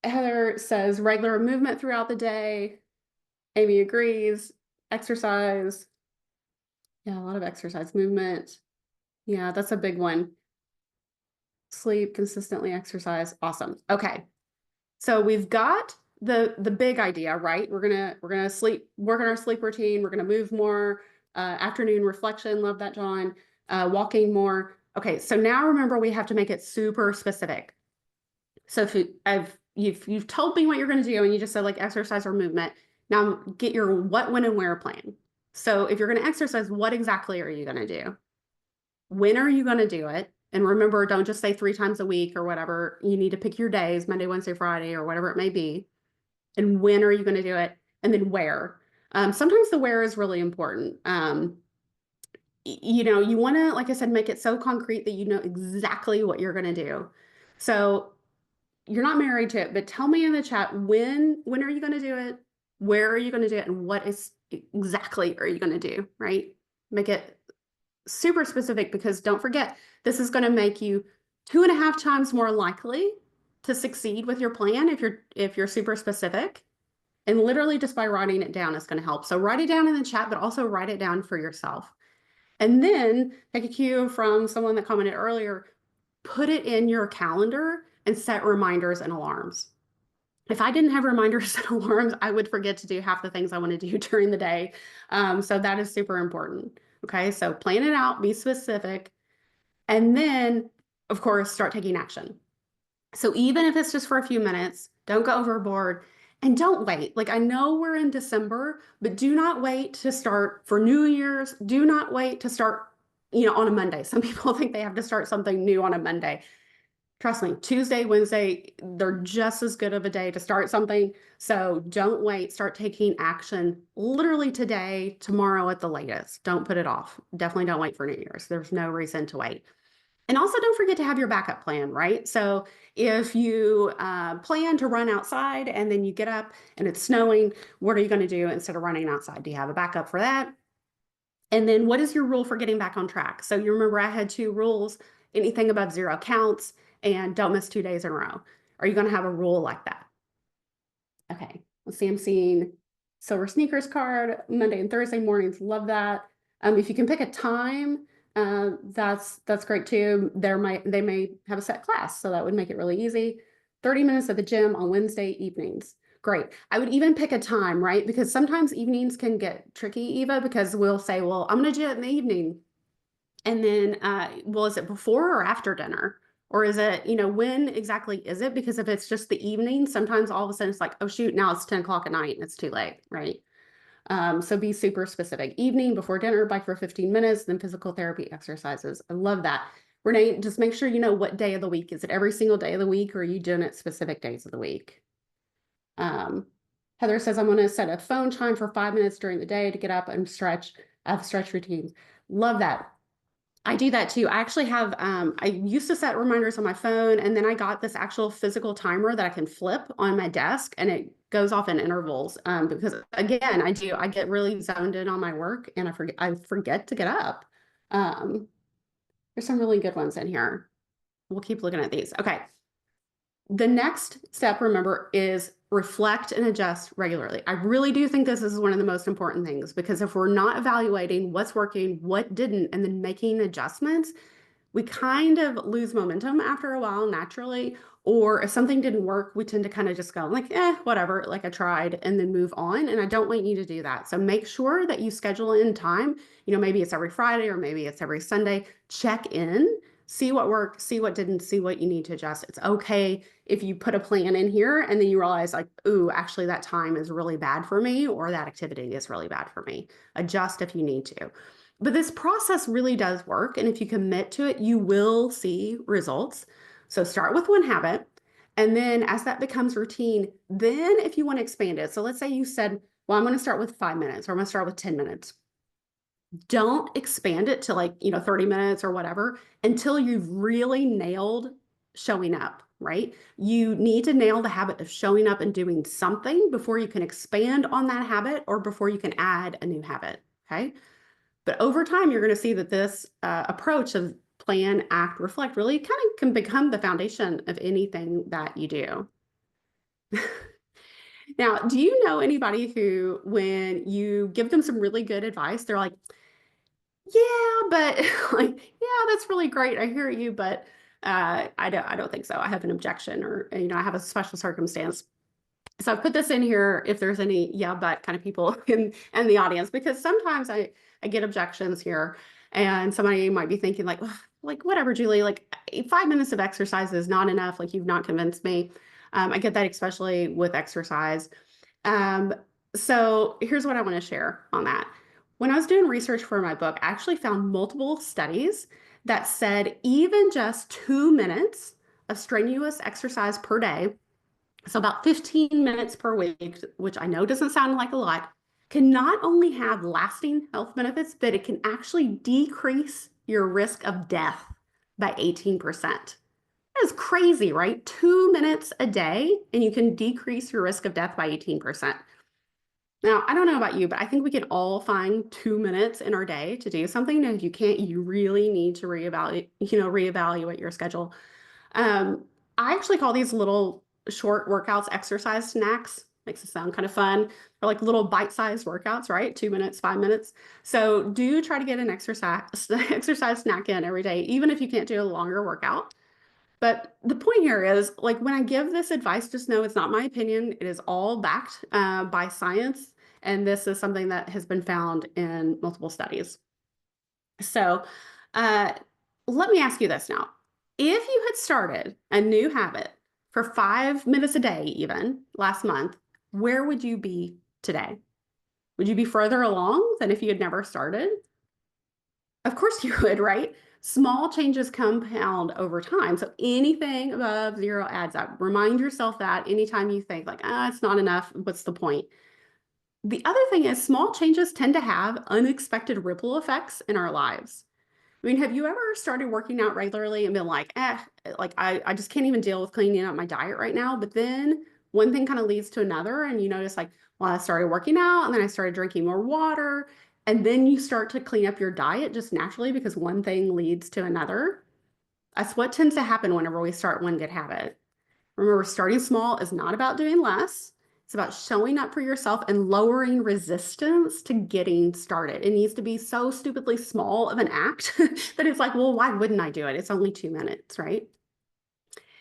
Heather says regular movement throughout the day. Amy agrees. Exercise. Yeah, a lot of exercise. Movement. Yeah, that's a big one. Sleep, consistently exercise. Awesome. Okay. So we've got the big idea, right? We're gonna work on our sleep routine. We're gonna move more. Afternoon reflection. Love that, John. Walking more. Okay, so now remember we have to make it super specific. So if you've told me what you're going to do and you just said like exercise or movement, now get your what, when, and where plan. So if you're going to exercise, what exactly are you going to do? When are you going to do it? And remember, don't just say 3 times a week or whatever. You need to pick your days, Monday, Wednesday, Friday, or whatever it may be. And when are you going to do it? And then where? Sometimes the where is really important. You want to, like I said, make it so concrete that you know exactly what you're going to do. So you're not married to it, but tell me in the chat, when are you going to do it? Where are you going to do it? And what is exactly are you going to do, right? Make it super specific, because don't forget, this is going to make you 2.5 times more likely to succeed with your plan if you're super specific. And literally just by writing it down is going to help. So write it down in the chat, but also write it down for yourself. And then take a cue from someone that commented earlier, put it in your calendar and set reminders and alarms. If I didn't have reminders and alarms, I would forget to do half the things I want to do during the day. So that is super important. Okay, so plan it out, be specific, and then, of course, start taking action. So even if it's just for a few minutes, don't go overboard and don't wait. Like I know we're in December, but do not wait to start for New Year's. Do not wait to start, on a Monday. Some people think they have to start something new on a Monday. Trust me, Tuesday, Wednesday, they're just as good of a day to start something. So don't wait, start taking action literally today, tomorrow at the latest. Don't put it off. Definitely don't wait for New Year's. There's no reason to wait. And also don't forget to have your backup plan, right? So if you plan to run outside and then you get up and it's snowing, what are you going to do instead of running outside? Do you have a backup for that? And then what is your rule for getting back on track? So you remember I had 2 rules, anything above 0 counts and don't miss 2 days in a row. Are you going to have a rule like that? Okay, let's see, I'm seeing Silver Sneakers card, Monday and Thursday mornings, love that. If you can pick a time, that's great too. They may have a set class, so that would make it really easy. 30 minutes at the gym on Wednesday evenings. Great. I would even pick a time, right? Because sometimes evenings can get tricky, Eva, because we'll say, well, I'm going to do it in the evening. And then, well, is it before or after dinner? Or is it, when exactly is it? Because if it's just the evening, sometimes all of a sudden it's like, oh shoot, now it's 10 o'clock at night and it's too late, right? So be super specific. Evening, before dinner, bike for 15 minutes, then physical therapy exercises. I love that. Renee, just make sure you know what day of the week. Is it every single day of the week or are you doing it specific days of the week? Heather says, I'm going to set a phone chime for 5 minutes during the day to get up and stretch. I have stretch routines. Love that. I do that too. I actually have, I used to set reminders on my phone and then I got this actual physical timer that I can flip on my desk and it goes off in intervals. Because again, I get really zoned in on my work and I forget to get up. There's some really good ones in here. We'll keep looking at these. Okay. The next step, remember, is reflect and adjust regularly. I really do think this is one of the most important things because if we're not evaluating what's working, what didn't, and then making adjustments, we kind of lose momentum after a while naturally. Or if something didn't work, we tend to kind of just go like, whatever, like I tried, and then move on. And I don't want you to do that. So make sure that you schedule in time. Maybe it's every Friday or maybe it's every Sunday. Check in. See what worked, see what didn't, see what you need to adjust. It's okay if you put a plan in here and then you realize like, ooh, actually that time is really bad for me or that activity is really bad for me. Adjust if you need to. But this process really does work. And if you commit to it, you will see results. So start with one habit. And then as that becomes routine, then if you want to expand it. So let's say you said, well, I'm going to start with 5 minutes or I'm going to start with 10 minutes. Don't expand it to 30 minutes or whatever until you've really nailed showing up, right? You need to nail the habit of showing up and doing something before you can expand on that habit or before you can add a new habit, okay? But over time, you're going to see that this approach of plan, act, reflect really kind of can become the foundation of anything that you do. Now, do you know anybody who, when you give them some really good advice, they're like, yeah, but yeah, that's really great. I hear you, but I don't think so. I have an objection or, I have a special circumstance. So I put this in here if there's any yeah, but kind of people in the audience, because sometimes I get objections here and somebody might be thinking like whatever, Julie, 5 minutes of exercise is not enough. Like you've not convinced me. I get that especially with exercise. So here's what I want to share on that. When I was doing research for my book, I actually found multiple studies that said even just 2 minutes of strenuous exercise per day, so about 15 minutes per week, which I know doesn't sound like a lot, can not only have lasting health benefits, but it can actually decrease your risk of death by 18%. That is crazy, right? 2 minutes a day, and you can decrease your risk of death by 18%. Now, I don't know about you, but I think we can all find 2 minutes in our day to do something. And if you can't, you really need to reevaluate your schedule. I actually call these little short workouts exercise snacks. Makes it sound kind of fun. Or like little bite-sized workouts, right? 2 minutes, 5 minutes. So do try to get an exercise snack in every day, even if you can't do a longer workout. But the point here is, like, when I give this advice, just know it's not my opinion. It is all backed by science, and this is something that has been found in multiple studies. So, uh, let me ask you this now. If you had started a new habit for 5 minutes a day, even last month, where would you be today? Would you be further along than if you had never started? Of course you would, right? Small changes compound over time. So anything above zero adds up. Remind yourself that anytime you think like, it's not enough, what's the point? The other thing is small changes tend to have unexpected ripple effects in our lives. I mean, have you ever started working out regularly and been like, like I just can't even deal with cleaning up my diet right now. But then one thing kind of leads to another, and you notice like, well, I started working out and then I started drinking more water. And then you start to clean up your diet just naturally because one thing leads to another. That's what tends to happen whenever we start one good habit. Remember, starting small is not about doing less. It's about showing up for yourself and lowering resistance to getting started. It needs to be so stupidly small of an act that it's like, well, why wouldn't I do it? It's only 2 minutes, right?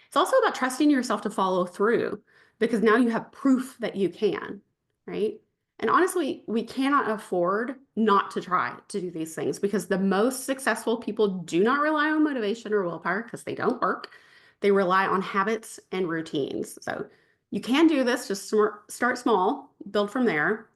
It's also about trusting yourself to follow through because now you have proof that you can, right? And honestly, we cannot afford not to try to do these things because the most successful people do not rely on motivation or willpower because they don't work. They rely on habits and routines. So you can do this, just start small, build from there.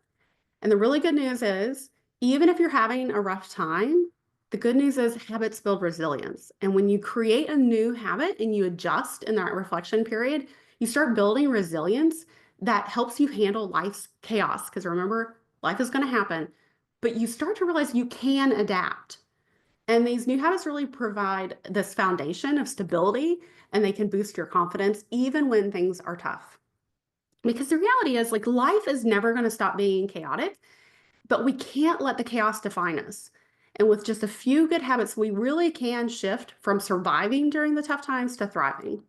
And the really good news is, even if you're having a rough time, the good news is habits build resilience. And when you create a new habit and you adjust in that reflection period, you start building resilience that helps you handle life's chaos. Because remember, life is going to happen, but you start to realize you can adapt. And these new habits really provide this foundation of stability and they can boost your confidence even when things are tough. Because the reality is, like, life is never going to stop being chaotic, but we can't let the chaos define us. And with just a few good habits, we really can shift from surviving during the tough times to thriving.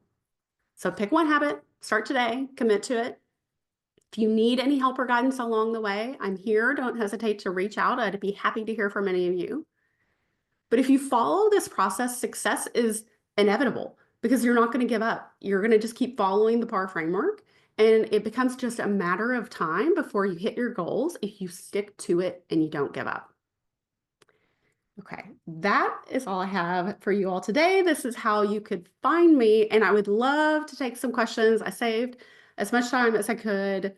So pick one habit, start today, commit to it. If you need any help or guidance along the way, I'm here. Don't hesitate to reach out. I'd be happy to hear from any of you. But if you follow this process, success is inevitable because you're not going to give up. You're going to just keep following the PAR framework, and it becomes just a matter of time before you hit your goals if you stick to it and you don't give up. Okay, that is all I have for you all today. This is how you could find me, and I would love to take some questions. I saved as much time as I could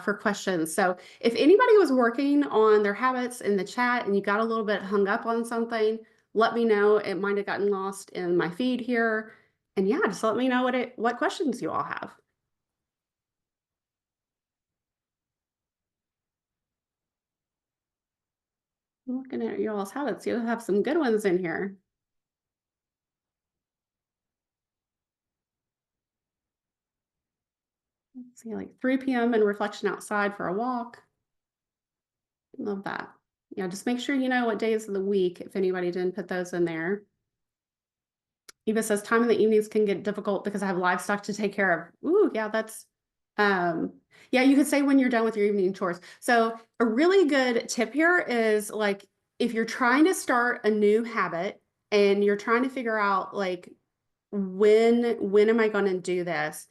for questions. So if anybody was working on their habits in the chat and you got a little bit hung up on something, let me know. It might have gotten lost in my feed here. And yeah, just let me know what questions you all have. I'm looking at you all's habits. You'll have some good ones in here. Let's see, like 3 p.m. and reflection outside for a walk. Love that. Yeah, just make sure you know what days of the week, if anybody didn't put those in there. Eva says time in the evenings can get difficult because I have livestock to take care of. Ooh, yeah, that's, yeah, you could say when you're done with your evening chores. So a really good tip here is like, if you're trying to start a new habit and you're trying to figure out like, when am I going to do this?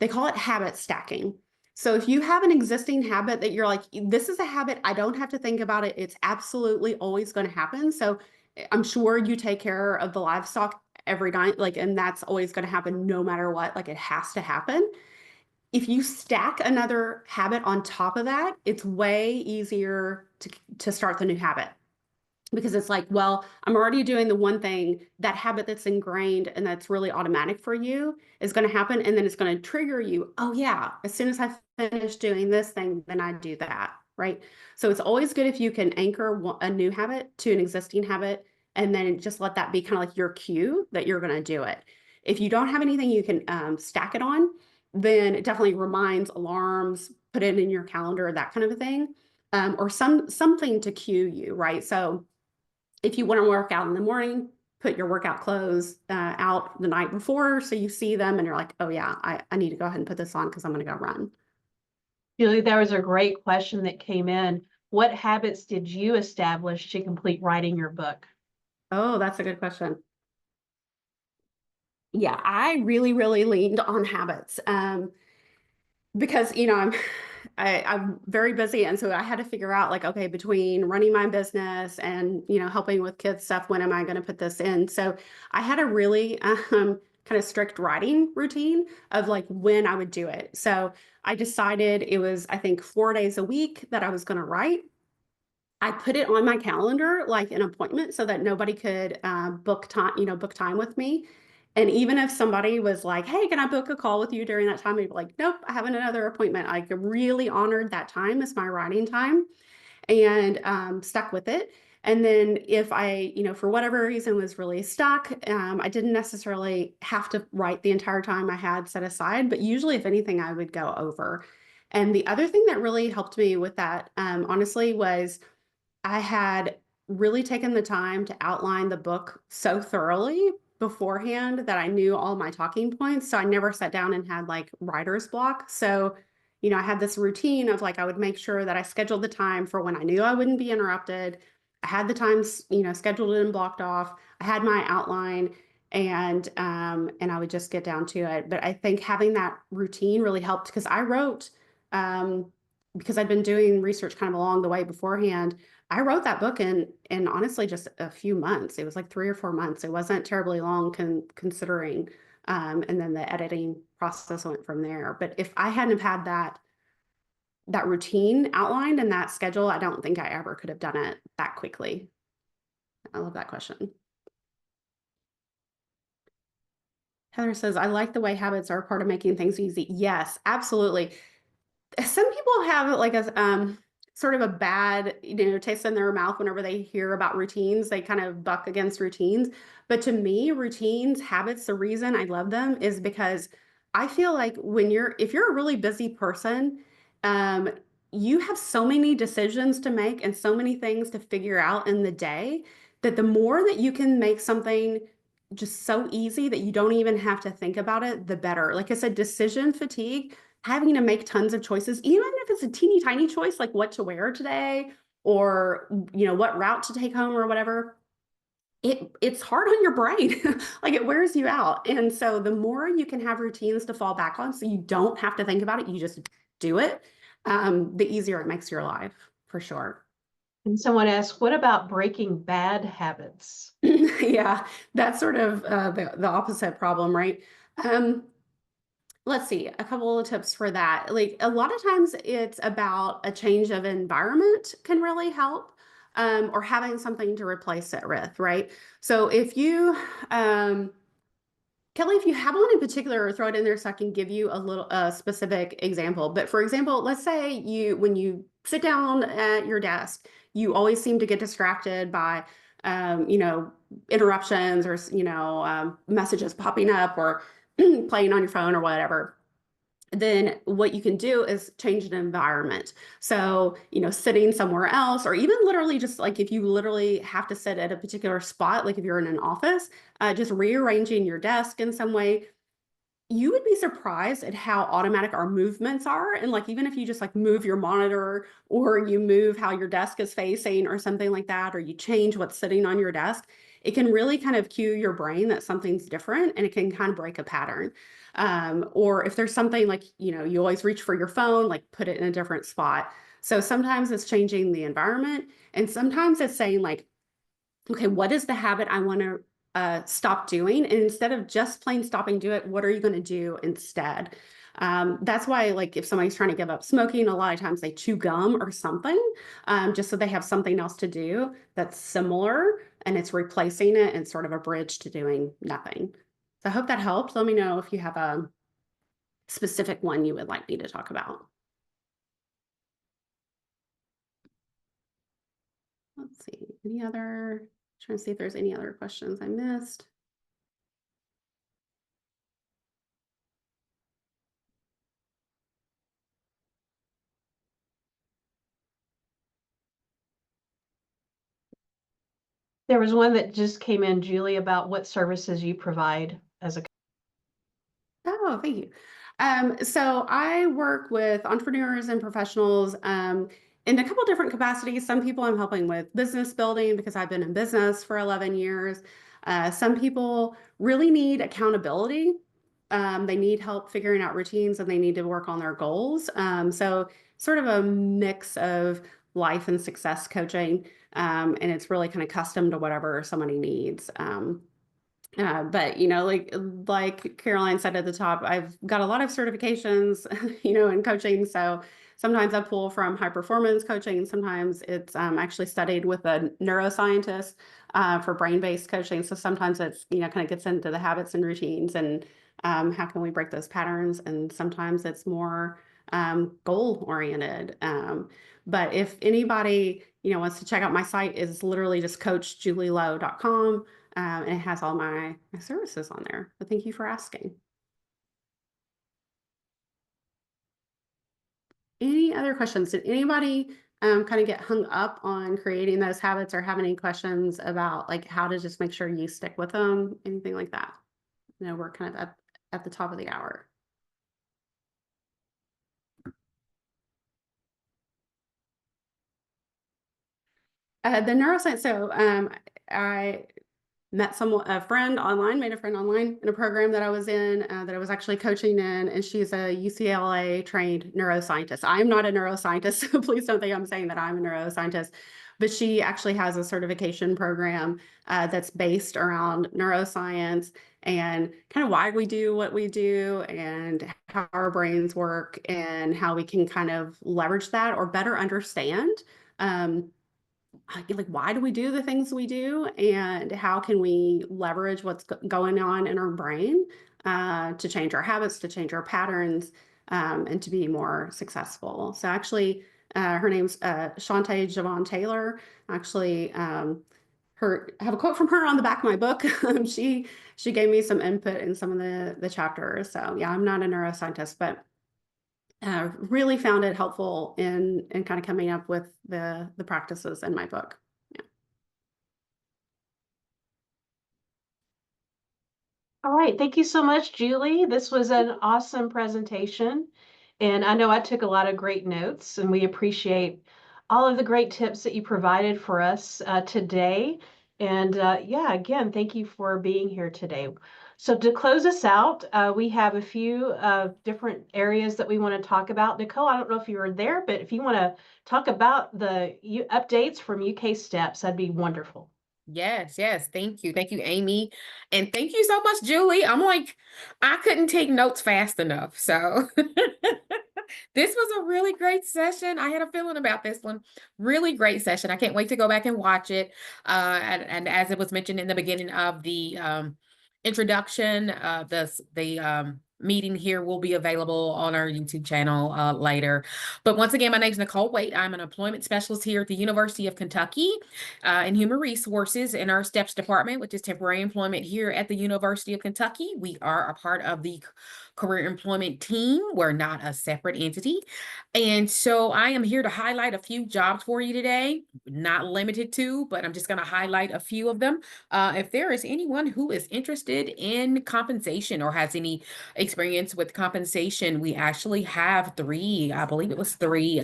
They call it habit stacking. So if you have an existing habit that you're like, this is a habit, I don't have to think about it. It's absolutely always going to happen. So I'm sure you take care of the livestock every night, like, and that's always going to happen no matter what, like it has to happen. If you stack another habit on top of that, it's way easier to start the new habit. Because it's like, well, I'm already doing the one thing, that habit that's ingrained and that's really automatic for you is going to happen. And then it's going to trigger you. Oh yeah, as soon as I finish doing this thing, then I do that, right? So it's always good if you can anchor a new habit to an existing habit and then just let that be kind of like your cue that you're going to do it. If you don't have anything you can stack it on, then it definitely reminds, alarms, put it in your calendar, that kind of a thing, or something to cue you, right? So if you want to work out in the morning, put your workout clothes out the night before so you see them and you're like, oh yeah, I need to go ahead and put this on because I'm going to go run. Julie, there was a great question that came in. What habits did you establish to complete writing your book? Oh, that's a good question. Yeah, I really, really leaned on habits. Because I'm very busy, and so I had to figure out like, okay, between running my business and helping with kids stuff, when am I going to put this in? So I had a really kind of strict writing routine of like when I would do it. So I decided it was, I think, 4 days a week that I was going to write. I put it on my calendar like an appointment so that nobody could book time with me. And even if somebody was like, "Hey, can I book a call with you during that time?" I'd be like, "Nope, I have another appointment." I really honored that time as my writing time and stuck with it. And then if I, for whatever reason was really stuck, I didn't necessarily have to write the entire time I had set aside, but usually, if anything, I would go over. And the other thing that really helped me with that, honestly, was I had really taken the time to outline the book so thoroughly beforehand that I knew all my talking points. So I never sat down and had like writer's block. So, I had this routine of like, I would make sure that I scheduled the time for when I knew I wouldn't be interrupted. I had the times, scheduled and blocked off. I had my outline and I would just get down to it. But I think having that routine really helped because I wrote, because I'd been doing research kind of along the way beforehand. I wrote that book in honestly just a few months. It was like 3 or 4 months. It wasn't terribly long considering. And then the editing process went from there. But if I hadn't have had that routine outlined and that schedule, I don't think I ever could have done it that quickly. I love that question. Heather says, I like the way habits are a part of making things easy. Yes, absolutely. Some people have like a sort of a bad taste in their mouth whenever they hear about routines. They kind of buck against routines, but to me, routines, habits, the reason I love them is because I feel like if you're a really busy person, um you have so many decisions to make and so many things to figure out in the day, that the more that you can make something just so easy that you don't even have to think about it, the better. Like I said, decision fatigue, having to make tons of choices, even if it's a teeny tiny choice, like what to wear today or, what route to take home or whatever, it's hard on your brain. Like it wears you out. And so the more you can have routines to fall back on, so you don't have to think about it, you just do it, the easier it makes your life for sure. And someone asked, what about breaking bad habits? Yeah, that's sort of the opposite problem, right? Um, let's see, a couple of tips for that. Like a lot of times it's about a change of environment can really help, or having something to replace it with, right? So if you, Kelly, if you have one in particular, throw it in there so I can give you a specific example. But for example, let's say when you sit down at your desk, you always seem to get distracted by, interruptions or, messages popping up or playing on your phone or whatever. Then what you can do is change an environment. So, sitting somewhere else, or even literally just like if you literally have to sit at a particular spot, like if you're in an office, just rearranging your desk in some way. You would be surprised at how automatic our movements are. And like, even if you just like move your monitor or you move how your desk is facing or something like that, or you change what's sitting on your desk, it can really kind of cue your brain that something's different and it can kind of break a pattern. Or if there's something like, you always reach for your phone, like put it in a different spot. So sometimes it's changing the environment and sometimes it's saying like, okay, what is the habit I want to stop doing? And instead of just plain stopping do it, what are you going to do instead? That's why, like, if somebody's trying to give up smoking, a lot of times they chew gum or something, just so they have something else to do that's similar and it's replacing it and sort of a bridge to doing nothing. So I hope that helped. Let me know if you have a specific one you would like me to talk about. Let's see, trying to see if there's any other questions I missed. There was one that just came in, Julie, about what services you provide as a. Oh, thank you. So I work with entrepreneurs and professionals in a couple different capacities. Some people I'm helping with business building because I've been in business for 11 years. Some people really need accountability. They need help figuring out routines and they need to work on their goals. So sort of a mix of life and success coaching. And it's really kind of custom to whatever somebody needs. But like Caroline said at the top, I've got a lot of certifications, in coaching. So sometimes I pull from high performance coaching, and sometimes it's actually studied with a neuroscientist for brain-based coaching. So sometimes it's kind of gets into the habits and routines and how can we break those patterns. And sometimes it's more goal oriented. But if anybody wants to check out my site, is literally just coachjulielowe.com. And it has all my services on there. But thank you for asking. Any other questions? Did anybody kind of get hung up on creating those habits or have any questions about like how to just make sure you stick with them? Anything like that? We're kind of at the top of the hour. The neuroscience. So I met a friend online, made a friend online in a program that I was in, that I was actually coaching in, and she's a UCLA trained neuroscientist. I'm not a neuroscientist, so please don't think I'm saying that I'm a neuroscientist, but she actually has a certification program that's based around neuroscience and kind of why we do what we do and how our brains work and how we can kind of leverage that or better understand like why do we do the things we do and how can we leverage what's going on in our brain to change our habits, to change our patterns, and to be more successful. So actually her name's Shantae Javon Taylor. Actually I have a quote from her on the back of my book. She gave me some input in some of the chapters. So yeah, I'm not a neuroscientist, but really found it helpful in kind of coming up with the practices in my book. Yeah. All right, thank you so much, Julie. This was an awesome presentation. And I know I took a lot of great notes, and we appreciate all of the great tips that you provided for us today. And yeah, again, thank you for being here today. So to close us out, we have a few different areas that we want to talk about. Nicole, I don't know if you were there, but if you want to talk about the updates from UK Steps, that'd be wonderful. Yes, yes. Thank you. Thank you, Amy. And thank you so much, Julie. I'm like, I couldn't take notes fast enough. So this was a really great session. I had a feeling about this one. Really great session. I can't wait to go back and watch it. And as it was mentioned in the beginning of the introduction, the meeting here will be available on our YouTube channel later. But once again, my name is Nicole Waite. I'm an employment specialist here at the University of Kentucky in Human Resources in our STEPS department, which is temporary employment here at the University of Kentucky. We are a part of the career employment team. We're not a separate entity. And so I am here to highlight a few jobs for you today, not limited to, but I'm just going to highlight a few of them. If there is anyone who is interested in compensation or has any experience with compensation, we actually have three, I believe it was three,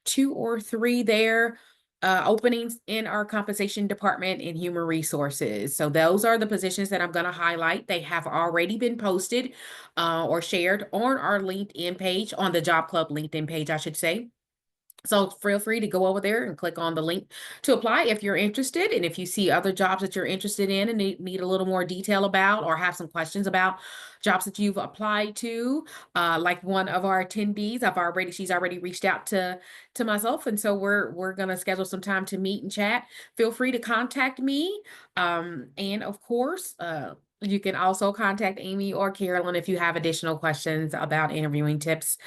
2 or 3 there openings in our compensation department in human resources. So those are the positions that I'm going to highlight. They have already been posted or shared on our LinkedIn page, on the Job Club LinkedIn page, I should say. So feel free to go over there and click on the link to apply if you're interested. And if you see other jobs that you're interested in and need a little more detail about or have some questions about jobs that you've applied to, like one of our attendees, she's already reached out to myself. And so we're going to schedule some time to meet and chat. Feel free to contact me. And of course, you can also contact Amy or Carolyn if you have additional questions about interviewing tips.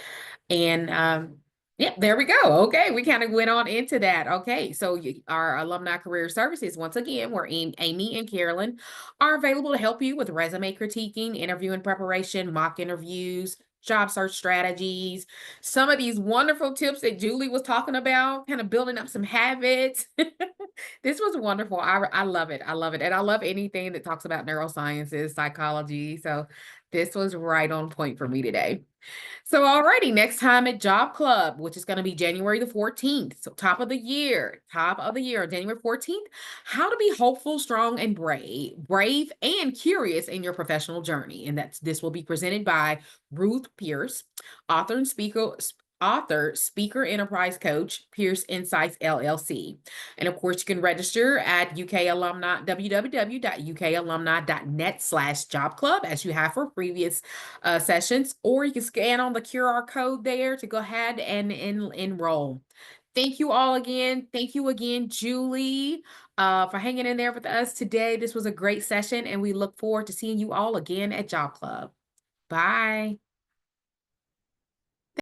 And yeah, there we go. Okay, we kind of went on into that. Okay, so our alumni career services, once again, where Amy and Carolyn are available to help you with resume critiquing, interview and preparation, mock interviews, job search strategies, some of these wonderful tips that Julie was talking about, kind of building up some habits. This was wonderful. I love it. I love it. And I love anything that talks about neurosciences, psychology. So this was right on point for me today. So alrighty, next time at Job Club, which is going to be January the 14th. So top of the year, January 14th, how to be hopeful, strong, and brave and curious in your professional journey. And this will be presented by Ruth Pierce, author and speaker, speaker enterprise coach, Pierce Insights LLC. And of course, you can register at www.ukalumni.net/job club, as you have for previous sessions, or you can scan on the QR code there to go ahead and enroll. Thank you all again. Thank you again, Julie, for hanging in there with us today. This was a great session, and we look forward to seeing you all again at Job Club. Bye.